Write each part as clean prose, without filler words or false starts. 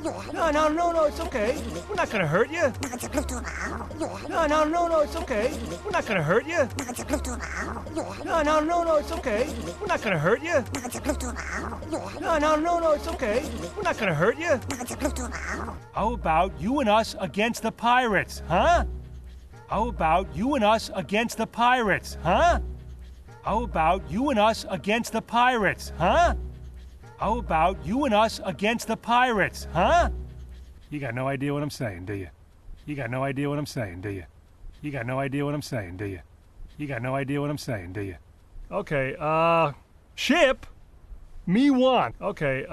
No, it's okay. We're not gonna hurt you. No, it's okay. We're not gonna hurt you. No, it's okay. We're not gonna hurt you. No, it's okay. We're not gonna hurt you. How about you and us against the pirates, huh? How about you and us against the pirates, huh? How about you and us against the pirates, huh? How about you and us against the pirates, huh? You got no idea what I'm saying, do you? You got no idea what I'm saying, do you? You got no idea what I'm saying, do you? You got no idea what I'm saying, do you? Okay, ship, me want. Okay,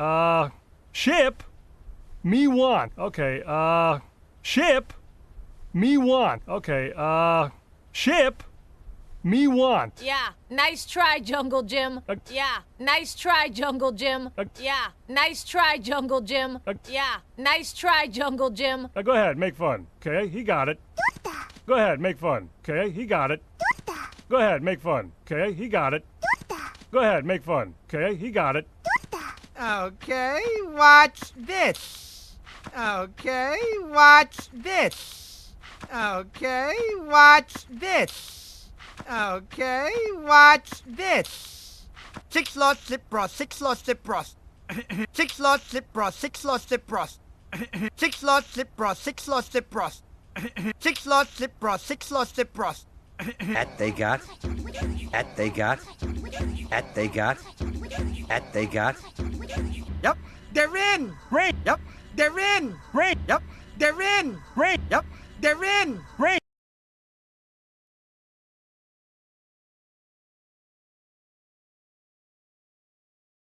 ship, me want. Okay, ship, me want. Okay, ship, me want. Yeah, nice try, Jungle Jim. Yeah, nice try, Jungle Jim. Yeah, nice try, Jungle Jim. Yeah, nice try, Jungle Jim. Go ahead, make fun. Okay, he got it. Go ahead, make fun. Okay, he got it. Go ahead, make fun. Okay, he got it. Go ahead, make fun. Okay, he got it. Okay, watch this. Okay, watch this. Okay, watch this. Okay, watch this. 6 lost slip frost, 6 lost slip frost. 6 lost slip frost, 6 lost slip frost. 6 lost slip frost, 6 lost slip frost. 6 lost slip frost, 6 lost slip frost. At they got. At they got. At they got. At they got. Yep, they're in. Rain. Yep, they're in. Rain. Yep, they're in. Rain. Yep, they're in. Rain.